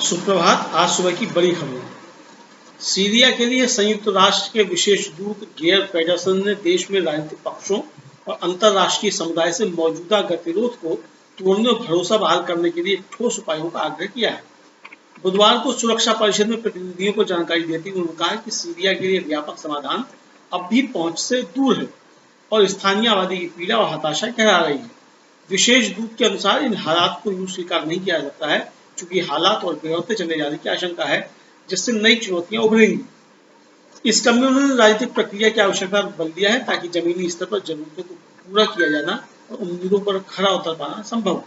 सुप्रभात। आज सुबह की बड़ी खबरें। सीरिया के लिए संयुक्त राष्ट्र के विशेष दूत गेयर पेडरसन ने देश में राजनीतिक पक्षों और अंतर्राष्ट्रीय समुदाय से मौजूदा गतिरोध को तोड़ने और भरोसा बहाल करने के लिए ठोस उपायों का आग्रह किया है। बुधवार को सुरक्षा परिषद में प्रतिनिधियों को जानकारी देते हुए उन्होंने कहा कि सीरिया के लिए व्यापक समाधान अब भी पहुंच से दूर है और स्थानीय आबादी की पीड़ा और हताशा गहरा रही है। विशेष दूत के अनुसार इन हालात को यूं स्वीकार नहीं किया जा सकता है, चूंकि हालात और बिगड़ते चले जाने की आशंका है, जिससे नई चुनौतियां उभरेंगी। इस क्रम में उन्होंने राजनीतिक प्रक्रिया की आवश्यकता पर बल दिया है, ताकि जमीनी स्तर पर जरूरतों को पूरा किया जाना और उम्मीदों पर खरा उतर पाना संभव हो।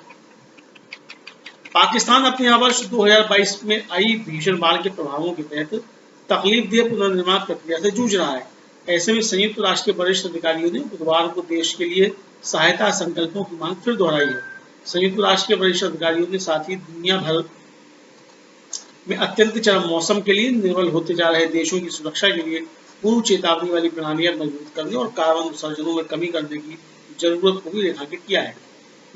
पाकिस्तान अपने वर्ष 2022 में आई भीषण बाढ़ के प्रभावों के तहत तकलीफदेह पुनर्निर्माण प्रक्रिया से जूझ रहा है। ऐसे में संयुक्त राष्ट्र के वरिष्ठ अधिकारियों ने बुधवार को देश के लिए सहायता संकल्पों की मांग फिर दोहराई है। संयुक्त राष्ट्र के वरिष्ठ अधिकारियों ने साथ ही दुनिया भर में अत्यंत चरम मौसम के लिए निर्भर होते जा रहे देशों की सुरक्षा के लिए पूर्व चेतावनी वाली प्रणालियां मजबूत करने और कार्बन उत्सर्जनों में कमी करने की जरूरत को भी रेखांकित किया है।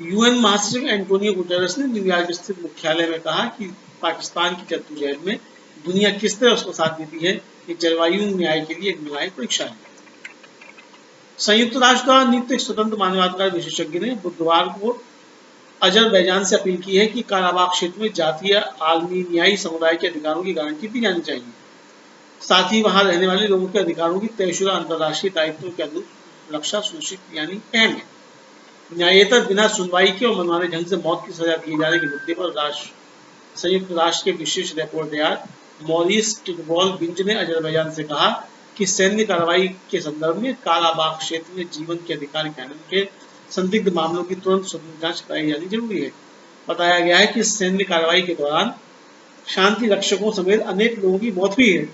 यूएन महासचिव एंटोनियो गुटेरेस ने न्यूयॉर्क स्थित मुख्यालय में कहा कि पाकिस्तान की जद्दोजहद में दुनिया किस तरह उसका साथ देती है, ये जलवायु न्याय के लिए एक निर्णायक परीक्षा है। संयुक्त राष्ट्र द्वारा नियुक्त एक स्वतंत्र मानवाधिकार विशेषज्ञ ने बुधवार को अजरबैजान से अपील की है कि काराबाग क्षेत्र में जातीय आर्मीनियाई समुदाय के अधिकारों की गारंटी दी जानी चाहिए। साथ ही वहां रहने वाले लोगों के अधिकारों की तयशुदा अंतर्राष्ट्रीय दायित्वों के अनुरूप रक्षा सुनिश्चित यानी अहम है। न्यायेतर बिना सुनवाई के और मनमाने ढंग से मौत की सजा दिए जाने के मुद्दे पर संयुक्त राष्ट्र के विशेष रिपोर्टर मॉरिस टिकबॉल बिंज ने अजरबैजान से कहा कि सैन्य कार्रवाई के संदर्भ में काराबाग क्षेत्र में जीवन के अधिकार कानून के संदिग्ध मामलों की तुरंत स्वतंत्र जांच कराई जानी जरूरी है। बताया गया है कि सैन्य कार्रवाई के दौरान शांति रक्षकों समेत अनेक लोगों की मौत हुई है।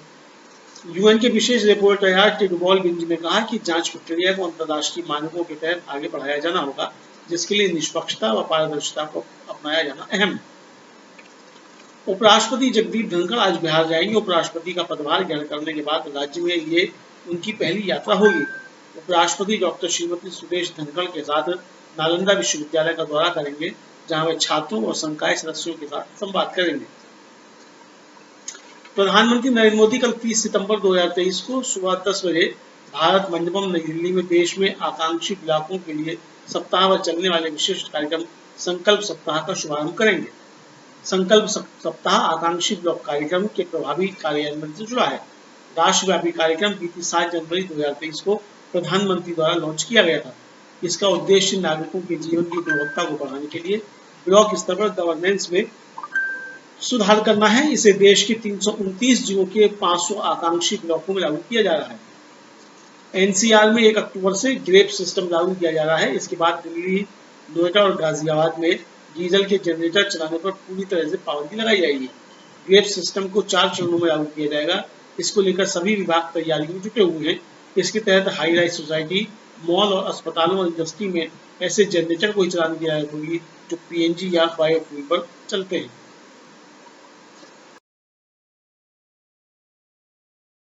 यूएन के विशेष रिपोर्टर टिकबॉल बिंज ने कहा कि जांच प्रक्रिया को अंतर्राष्ट्रीय मानकों के तहत आगे बढ़ाया जाना होगा, जिसके लिए निष्पक्षता व पारदर्शिता को अपनाया जाना अहम है। उपराष्ट्रपति जगदीप धनखड़ आज बिहार जाएंगे। उपराष्ट्रपति का पदभार ग्रहण करने के बाद राज्य में ये उनकी पहली यात्रा होगी। उपराष्ट्रपति डॉक्टर श्रीमती सुदेश धनखड़ के साथ नालंदा विश्वविद्यालय का दौरा करेंगे, जहां वे छात्रों और संकाय सदस्यों के साथ संवाद करेंगे। प्रधानमंत्री नरेंद्र मोदी कल 30 सितंबर 2023 को सुबह 10 बजे भारत मंडपम नई दिल्ली में देश में आकांक्षी इलाकों के लिए सप्ताह भर चलने वाले विशेष कार्यक्रम संकल्प सप्ताह का शुभारंभ करेंगे। संकल्प सप्ताह आकांक्षी ब्लॉक कार्यक्रम के प्रभावी कार्यान्वयन से जुड़ा है। राष्ट्रव्यापी कार्यक्रम बीती 7 जनवरी 2023 को प्रधानमंत्री द्वारा लॉन्च किया गया था। इसका उद्देश्य नागरिकों के जीवन की गुणवत्ता को बढ़ाने के लिए ब्लॉक स्तर पर गवर्नेंस में सुधार करना है। इसे देश के 329 जिलों के 500 आकांक्षी ब्लॉकों में लागू किया जा रहा है। एनसीआर में 1 अक्टूबर से ग्रेप सिस्टम लागू किया जा रहा है। इसके बाद दिल्ली, नोएडा और गाजियाबाद में डीजल के जनरेटर चलाने पर पूरी तरह से पाबंदी लगाई जाएगी। ग्रेप सिस्टम को 4 चरणों में लागू किया जाएगा। इसको लेकर सभी विभाग तैयारी में जुटे हुए हैं। इसके तहत हाई राइज सोसाइटी, मॉल और अस्पतालों और इंडस्ट्री में ऐसे जनरेटर को ही चलाने की इजाजत होगी जो पीएनजी या बायोफ्यूल पर चलते हैं।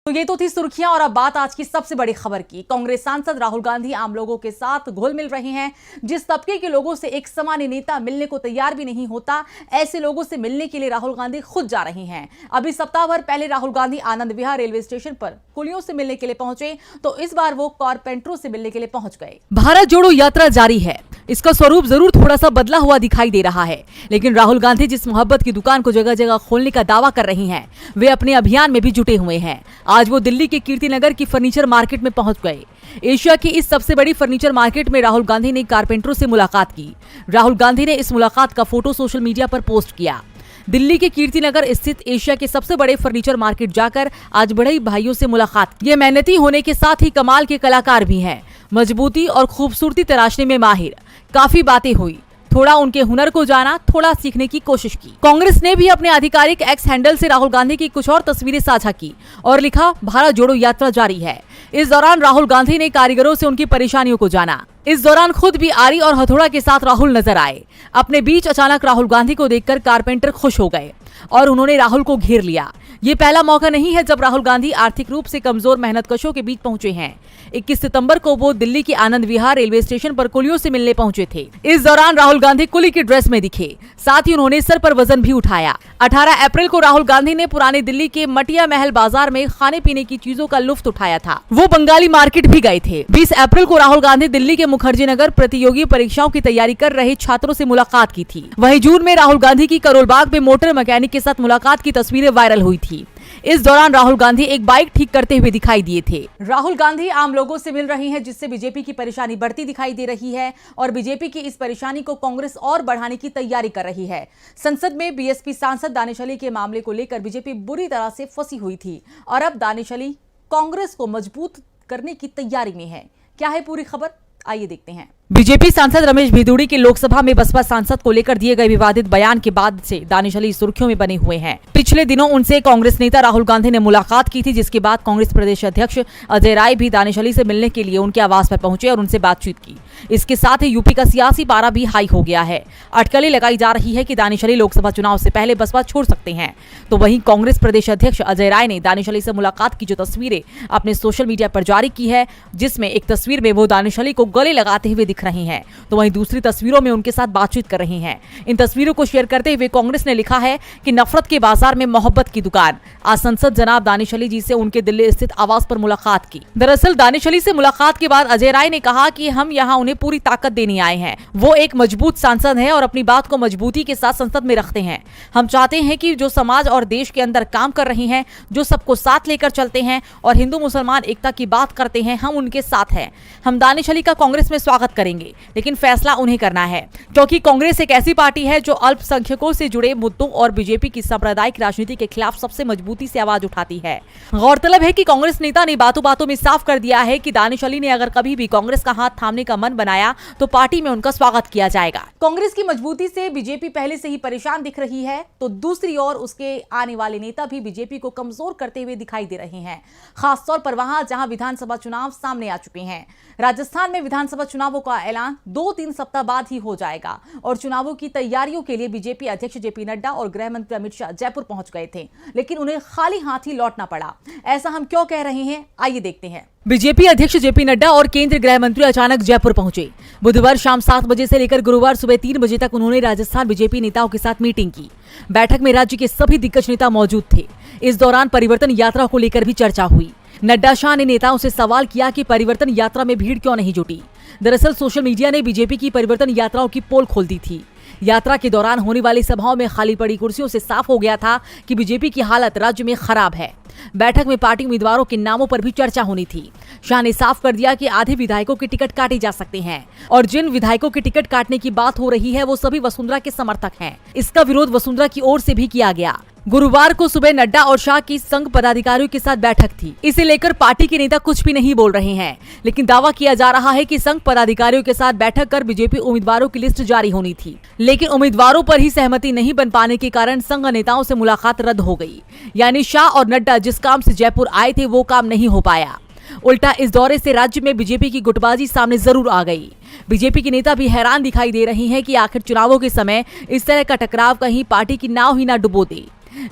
तो ये तो थी सुर्खियां और अब बात आज की सबसे बड़ी खबर की। कांग्रेस सांसद राहुल गांधी आम लोगों के साथ घुल मिल रहे हैं। जिस तबके के लोगों से एक सामान्य नेता मिलने को तैयार भी नहीं होता, ऐसे लोगों से मिलने के लिए राहुल गांधी खुद जा रहे हैं। अभी सप्ताह भर पहले राहुल गांधी आनंद विहार रेलवे स्टेशन पर कुलियों से मिलने के लिए पहुंचे, तो इस बार वो कारपेंटरों से मिलने के लिए पहुंच गए। भारत जोड़ो यात्रा जारी है। इसका स्वरूप जरूर थोड़ा सा बदला हुआ दिखाई दे रहा है, लेकिन राहुल गांधी जिस मोहब्बत की दुकान को जगह जगह खोलने का दावा कर रही हैं, वे अपने अभियान में भी जुटे हुए हैं। आज वो दिल्ली के कीर्तिनगर की फर्नीचर मार्केट में पहुंच गए। एशिया की इस सबसे बड़ी फर्नीचर मार्केट में राहुल गांधी ने कारपेंटरों से मुलाकात की। राहुल गांधी ने इस मुलाकात का फोटो सोशल मीडिया पर पोस्ट किया। दिल्ली के कीर्तिनगर स्थित एशिया के सबसे बड़े फर्नीचर मार्केट जाकर आज बड़े भाइयों से मुलाकात की। ये मेहनती होने के साथ ही कमाल के कलाकार भी हैं। मजबूती और खूबसूरती तराशने में माहिर। काफी बातें हुई, थोड़ा उनके हुनर को जाना, थोड़ा सीखने की कोशिश की। कांग्रेस ने भी अपने आधिकारिक एक्स हैंडल से राहुल गांधी की कुछ और तस्वीरें साझा की और लिखा, भारत जोड़ो यात्रा जारी है। इस दौरान राहुल गांधी ने कारीगरों से उनकी परेशानियों को जाना। इस दौरान खुद भी आरी और हथौड़ा के साथ राहुल नजर आए। अपने बीच अचानक राहुल गांधी को देखकर कारपेंटर खुश हो गए। और उन्होंने राहुल को घेर लिया। ये पहला मौका नहीं है जब राहुल गांधी आर्थिक रूप से कमजोर मेहनतकशों के बीच पहुंचे हैं। 21 सितंबर को वो दिल्ली के आनंद विहार रेलवे स्टेशन पर कुलियों से मिलने पहुंचे थे। इस दौरान राहुल गांधी कुली की ड्रेस में दिखे, साथ ही उन्होंने सर पर वजन भी उठाया। 18 अप्रैल को राहुल गांधी ने पुरानी दिल्ली के मटिया महल बाजार में खाने पीने की चीजों का लुत्फ उठाया था। वो बंगाली मार्केट भी गए थे। 20 अप्रैल को राहुल गांधी दिल्ली के मुखर्जी नगर प्रतियोगी परीक्षाओं की तैयारी कर रहे छात्रों से मुलाकात की थी। वहीं जून में राहुल गांधी की करोल बाग में मोटर मैकेनिक के साथ मुलाकात की तस्वीरें वायरल हुई थी। इस दौरान राहुल गांधी एक बाइक ठीक करते हुए दिखाई दिए थे। राहुल गांधी आम लोगों से मिल रही हैं, जिससे बीजेपी की परेशानी बढ़ती दिखाई दे रही है और बीजेपी की इस परेशानी को कांग्रेस और बढ़ाने की तैयारी कर रही है। संसद में बीएसपी सांसद दानिश अली के मामले को लेकर बीजेपी बुरी तरह से फंसी हुई थी और अब दानिश अली कांग्रेस को मजबूत करने की तैयारी में है। क्या है पूरी खबर, आइए देखते हैं। बीजेपी सांसद रमेश भिदुड़ी के लोकसभा में बसपा सांसद को लेकर दिए गए विवादित बयान के बाद से दानिश अली सुर्खियों में बने हुए हैं। पिछले दिनों उनसे कांग्रेस नेता राहुल गांधी ने मुलाकात की थी, जिसके बाद कांग्रेस प्रदेश अध्यक्ष अजय राय भी दानिश अली से मिलने के लिए उनके आवास पर पहुंचे और उनसे बातचीत की। इसके साथ ही यूपी का सियासी पारा भी हाई हो गया है। अटकलें लगाई जा रही है कि दानिश अली लोकसभा चुनाव से पहले बसपा छोड़ सकते हैं। तो वहीं कांग्रेस प्रदेश अध्यक्ष अजय राय ने दानिश अली से मुलाकात की जो तस्वीरें अपने सोशल मीडिया पर जारी की है, जिसमें एक तस्वीर में वो दानिश अली को गले लगाते हुए दिख रही हैं, तो वहीं दूसरी तस्वीरों में उनके साथ बातचीत कर रही हैं। इन तस्वीरों को शेयर करते हुए कांग्रेस ने लिखा है कि नफरत के बाजार में मोहब्बत की दुकान। आज संसद जनाब दानिश अली जी से उनके दिल्ली स्थित आवास पर मुलाकात की। दरअसल दानिश अली से मुलाकात के बाद अजय राय ने कहा कि हम यहाँ उन्हें पूरी ताकत देने आए हैं। वो एक मजबूत सांसद है और अपनी बात को मजबूती के साथ संसद में रखते हैं। हम चाहते हैं कि जो समाज और देश के अंदर काम कर रहे हैं, जो सबको साथ लेकर चलते हैं और हिंदू मुसलमान एकता की बात करते हैं, हम उनके साथ हैं। हम दानिश अली का कांग्रेस में स्वागत करेंगे, लेकिन फैसला उन्हें करना है, क्योंकि कांग्रेस एक ऐसी पार्टी है जो अल्पसंख्यकों से जुड़े मुद्दों और बीजेपी की सांप्रदायिक राजनीति के खिलाफ सबसे मजबूती से आवाज उठाती है। गौरतलब है कि कांग्रेस नेता ने बातों बातों में साफ कर दिया है कि दानिश अली ने अगर कभी भी कांग्रेस का हाथ थामने का मन बनाया तो पार्टी में उनका स्वागत किया जाएगा। कांग्रेस की मजबूती से बीजेपी पहले से ही परेशान दिख रही है, तो दूसरी ओर उसके आने वाले नेता भी बीजेपी को कमजोर करते हुए दिखाई दे रहे हैं, खासतौर पर वहां जहां विधानसभा चुनाव सामने आ चुके हैं। राजस्थान में विधानसभा चुनावों का ऐलान 2-3 सप्ताह बाद ही हो जाएगा और चुनावों की तैयारियों के लिए बीजेपी अध्यक्ष जेपी नड्डा और गृह मंत्री अमित शाह जयपुर पहुंच गए थे, लेकिन उन्हें खाली हाथ ही लौटना पड़ा। ऐसा हम क्यों कह रहे हैं, आइए देखते हैं। बीजेपी अध्यक्ष जेपी नड्डा और केंद्रीय गृह मंत्री अचानक जयपुर पहुंचे। बुधवार शाम 7 बजे से लेकर गुरुवार सुबह 3 बजे तक उन्होंने राजस्थान बीजेपी नेताओं के साथ मीटिंग की। बैठक में राज्य के सभी दिग्गज नेता मौजूद थे। इस दौरान परिवर्तन यात्रा को लेकर भी चर्चा हुई। नड्डा शाह ने नेताओं से सवाल किया कि परिवर्तन यात्रा में भीड़ क्यों नहीं जुटी। दरअसल सोशल मीडिया ने बीजेपी की परिवर्तन यात्राओं की पोल खोल दी थी। यात्रा के दौरान होने वाली सभाओं में खाली पड़ी कुर्सियों से साफ हो गया था कि बीजेपी की हालत राज्य में खराब है। बैठक में पार्टी उम्मीदवारों के नामों पर भी चर्चा होनी थी। शाह ने साफ कर दिया कि आधे विधायकों के टिकट काटे जा सकते हैं और जिन विधायकों के टिकट काटने की बात हो रही है वो सभी वसुंधरा के समर्थक हैं। इसका विरोध वसुंधरा की ओर से भी किया गया। गुरुवार को सुबह नड्डा और शाह की संघ पदाधिकारियों के साथ बैठक थी। इसे लेकर पार्टी के नेता कुछ भी नहीं बोल रहे हैं, लेकिन दावा किया जा रहा है कि संघ पदाधिकारियों के साथ बैठक कर बीजेपी उम्मीदवारों की लिस्ट जारी होनी थी, लेकिन उम्मीदवारों पर ही सहमति नहीं बन पाने के कारण संघ नेताओं से मुलाकात रद्द हो गई। यानी शाह और नड्डा जिस काम से जयपुर आए थे वो काम नहीं हो पाया। उल्टा इस दौरे से राज्य में बीजेपी की गुटबाजी सामने जरूर आ गई। बीजेपी के नेता भी हैरान दिखाई दे रहे हैं कि आखिर चुनावों के समय इस तरह का टकराव कहीं पार्टी की नाव ही ना डुबो दे।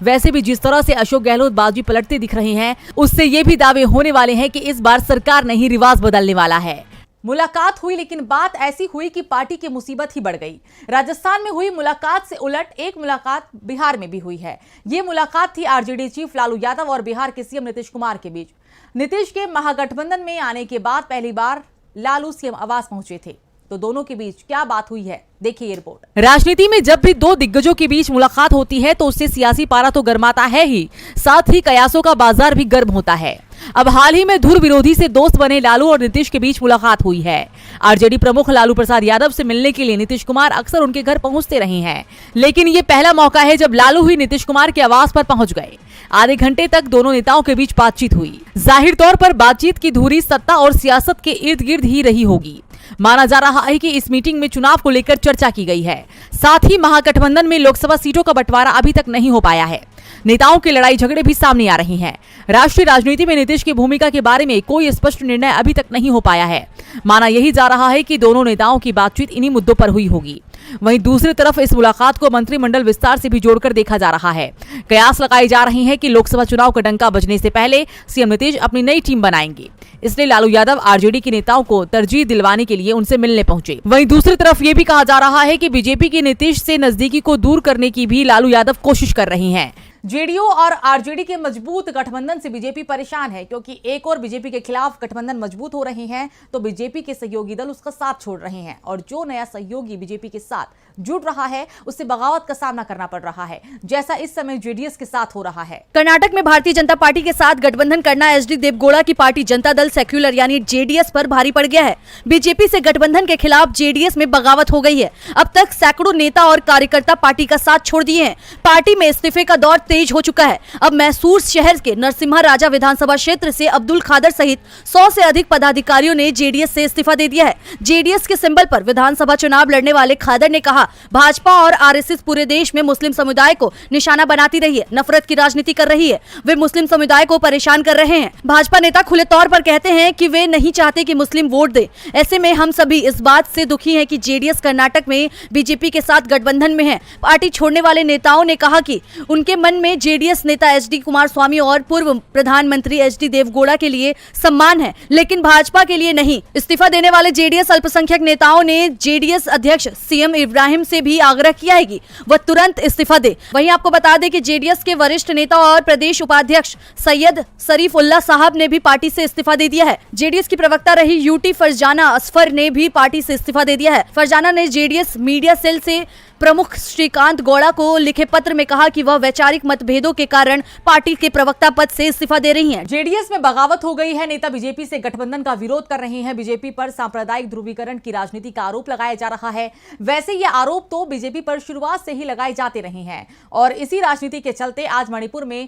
वैसे भी जिस तरह से अशोक गहलोत बाजी पलटते दिख रहे हैं, उससे ये भी दावे होने वाले हैं कि इस बार सरकार नहीं रिवाज बदलने वाला है। मुलाकात हुई, लेकिन बात ऐसी हुई कि पार्टी की मुसीबत ही बढ़ गई। राजस्थान में हुई मुलाकात से उलट एक मुलाकात बिहार में भी हुई है। ये मुलाकात थी आरजेडी चीफ लालू यादव और बिहार के सीएम नीतीश कुमार के बीच। नीतीश के महागठबंधन में आने के बाद पहली बार लालू सीएम आवास पहुंचे थे, तो दोनों के बीच क्या बात हुई है, देखिए ये रिपोर्ट। राजनीति में जब भी दो दिग्गजों के बीच मुलाकात होती है तो उससे सियासी पारा तो गर्माता है ही, साथ ही कयासों का बाजार भी गर्म होता है। अब हाल ही में धुर विरोधी से दोस्त बने लालू और नीतीश के बीच मुलाकात हुई है। आरजेडी प्रमुख लालू प्रसाद यादव से मिलने के लिए नीतीश कुमार अक्सर उनके घर पहुंचते रहे हैं, लेकिन ये पहला मौका है जब लालू ही नीतीश कुमार के आवास पर पहुंच गए। आधे घंटे तक दोनों नेताओं के बीच बातचीत हुई। जाहिर तौर पर बातचीत की धुरी सत्ता और सियासत के इर्द गिर्द ही रही होगी। माना जा रहा है कि इस मीटिंग में चुनाव को लेकर चर्चा की गई है। साथ ही महागठबंधन में लोकसभा सीटों का बंटवारा अभी तक नहीं हो पाया है। नेताओं के लड़ाई झगड़े भी सामने आ रही हैं। राष्ट्रीय राजनीति में नीतीश की भूमिका के बारे में कोई स्पष्ट निर्णय अभी तक नहीं हो पाया है। माना यही जा रहा है कि दोनों नेताओं की बातचीत इन्हीं मुद्दों पर हुई होगी। वहीं दूसरी तरफ इस मुलाकात को मंत्रिमंडल विस्तार से भी जोड़कर देखा जा रहा है। कयास लगाई जा रही है कि लोकसभा चुनाव का डंका बजने से पहले सीएम नीतीश अपनी नई टीम बनाएंगे, इसलिए लालू यादव आरजेडी के नेताओं को तरजीह दिलवाने के लिए उनसे मिलने पहुंचे। वहीं दूसरी तरफ ये भी कहा जा रहा है कि बीजेपी की नीतीश से नजदीकी को दूर करने की भी लालू यादव कोशिश कर रही हैं। जेडीयू और आरजेडी के मजबूत गठबंधन से बीजेपी परेशान है, क्योंकि एक और बीजेपी के खिलाफ गठबंधन मजबूत हो रहे हैं तो बीजेपी के सहयोगी दल उसका साथ छोड़ रहे हैं, और जो नया सहयोगी बीजेपी के साथ जुड़ रहा है उससे बगावत का सामना करना पड़ रहा है, जैसा इस समय जेडीएस के साथ हो रहा है। कर्नाटक में भारतीय जनता पार्टी के साथ गठबंधन करना एचडी देवगौड़ा की पार्टी जनता दल सेक्युलर यानी जेडीएस पर भारी पड़ गया है। बीजेपी से गठबंधन के खिलाफ जेडीएस में बगावत हो गई है। अब तक सैकड़ों नेता और कार्यकर्ता पार्टी का साथ छोड़ दिए हैं। पार्टी में इस्तीफे का दौर तेज हो चुका है। अब मैसूर शहर के नरसिम्हा राजा विधानसभा क्षेत्र से अब्दुल खादर सहित 100 से अधिक पदाधिकारियों ने जेडीएस से इस्तीफा दे दिया है। जेडीएस के सिंबल पर विधानसभा चुनाव लड़ने वाले खादर ने कहा, भाजपा और आरएसएस पूरे देश में मुस्लिम समुदाय को निशाना बनाती रही है, नफरत की राजनीति कर रही है, वे मुस्लिम समुदाय को परेशान कर रहे हैं। भाजपा नेता खुले तौर पर कहते हैं कि वे नहीं चाहते कि मुस्लिम वोट दे। ऐसे में हम सभी इस बात से दुखी हैं कि जेडीएस कर्नाटक में बीजेपी के साथ गठबंधन में है। पार्टी छोड़ने वाले नेताओं ने कहा कि उनके मन में जेडीएस नेता एचडी कुमारस्वामी और पूर्व प्रधानमंत्री एचडी देवगौड़ा के लिए सम्मान है, लेकिन भाजपा के लिए नहीं। इस्तीफा देने वाले जेडीएस अल्पसंख्यक नेताओं ने जेडीएस अध्यक्ष सीएम इब्राहिम से भी आग्रह किया है कि वह तुरंत इस्तीफा दे। वहीं आपको बता दें कि जेडीएस के वरिष्ठ नेता और प्रदेश उपाध्यक्ष सैयद शरीफुल्लाह साहब ने भी पार्टी से इस्तीफा दे दिया है। जेडीएस की प्रवक्ता रही यूटी फरजाना असफर ने भी पार्टी से इस्तीफा दे दिया है। फरजाना ने जेडीएस मीडिया सेल से प्रमुख श्रीकांत गौड़ा को लिखे पत्र में कहा कि वह वैचारिक मतभेदों के कारण पार्टी के प्रवक्ता पद से इस्तीफा दे रही हैं। जेडीएस में बगावत हो गई है। नेता बीजेपी से गठबंधन का विरोध कर रहे हैं। बीजेपी पर सांप्रदायिक ध्रुवीकरण की राजनीति का आरोप लगाया जा रहा है। वैसे ये आरोप तो बीजेपी पर शुरुआत से ही लगाए जाते रहे हैं, और इसी राजनीति के चलते आज मणिपुर में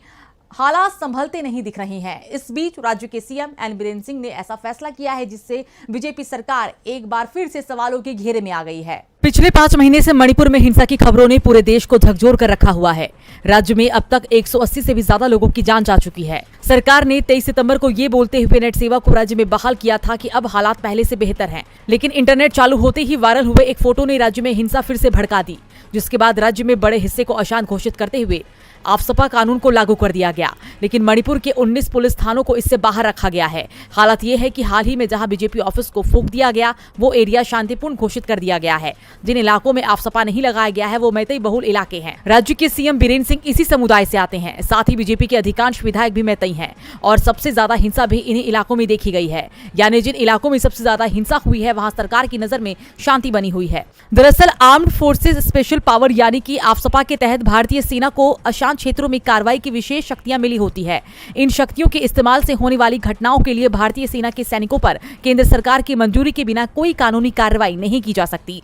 हालात संभलते नहीं दिख रही हैं। इस बीच राज्य के सीएम एन बीरेन सिंह ने ऐसा फैसला किया है जिससे बीजेपी सरकार एक बार फिर से सवालों के घेरे में आ गई है। पिछले 5 महीने से मणिपुर में हिंसा की खबरों ने पूरे देश को झकझोर कर रखा हुआ है। राज्य में अब तक 180 से भी ज्यादा लोगों की जान जा चुकी है। सरकार ने 23 सितंबर को ये बोलते हुए नेट सेवा को राज्य में बहाल किया था कि अब हालात पहले से बेहतर हैं, लेकिन इंटरनेट चालू होते ही वायरल हुए एक फोटो ने राज्य में हिंसा फिर से भड़का दी, जिसके बाद राज्य में बड़े हिस्से को अशांत घोषित करते हुए आपसपा कानून को लागू कर दिया गया। लेकिन मणिपुर के 19 पुलिस थानों को इससे बाहर रखा गया है। हालत ये है कि हाल ही में जहां बीजेपी ऑफिस को फूंक दिया गया वो एरिया शांतिपूर्ण घोषित कर दिया गया है। जिन इलाकों में आपसपा नहीं लगाया गया है वो मैतई बहुल इलाके हैं। राज्य के सीएम बीरेन सिंह इसी समुदाय से आते हैं। साथ ही बीजेपी के अधिकांश विधायक भी मैतई हैं, और सबसे ज्यादा हिंसा भी इन्हीं इलाकों में देखी गई है। यानी जिन इलाकों में सबसे ज्यादा हिंसा हुई है वहां सरकार की नजर में शांति बनी हुई है। दरअसल आर्म्ड फोर्सेज स्पेशल पावर यानी कि आपसपा के तहत भारतीय सेना को अशांत क्षेत्रों में कार्रवाई की विशेष शक्तियां मिली होती है। इन शक्तियों के इस्तेमाल से होने वाली घटनाओं के लिए भारतीय सेना के सैनिकों पर केंद्र सरकार की मंजूरी के बिना कोई कानूनी कार्रवाई नहीं की जा सकती।